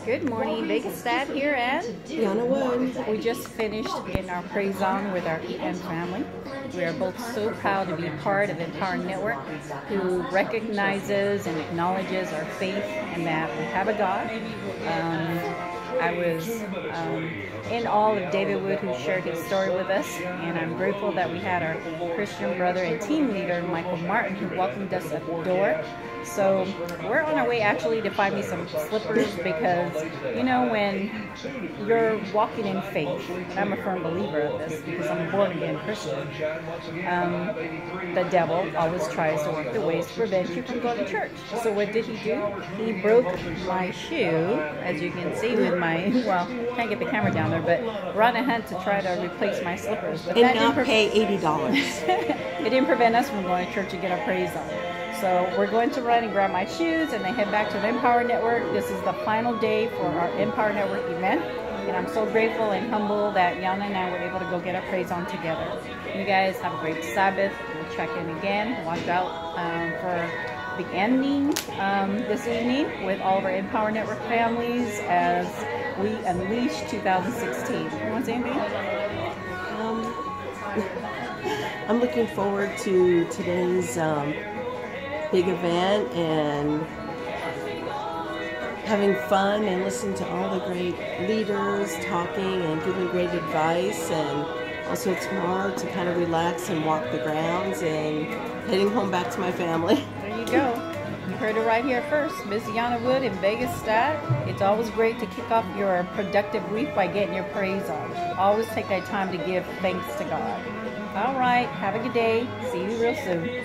Good morning, Vegas Stat here, and Yana Wood. we just finished getting our praise on with our EN family. We are both so proud to be part of Empower Network, who recognizes and acknowledges our faith and that we have a God. I was in awe of David Wood, who shared his story with us, and I'm grateful that we had our Christian brother and team leader, Michael Martin, who welcomed us at the door. So we're on our way actually to find me some slippers, because you know, when you're walking in faith, and I'm a firm believer of this because I'm a born again Christian, the devil always tries to work the ways to prevent you from going to church. So what did he do? He broke my shoe, as you can see with my, well, can't get the camera down there, but we're on a hunt to try to replace my slippers. But And not pay $80. It didn't prevent us from going to church to get our praise on. So we're going to run and grab my shoes and then head back to the Empower Network. This is the final day for our Empower Network event. And I'm so grateful and humble that Yana and I were able to go get our praise on together. You guys have a great Sabbath. We'll check in again. Watch out for the ending this evening with all of our Empower Network families as we unleash 2016. You want to say anything? I'm looking forward to today's big event and having fun and listening to all the great leaders talking and giving great advice, and also tomorrow to kind of relax and walk the grounds and heading home back to my family. There you go. You heard it right here first. Ms. Yana Wood in Vegas Stat. It's always great to kick off your productive week by getting your praise on. Always take that time to give thanks to God. All right. Have a good day. See you real soon.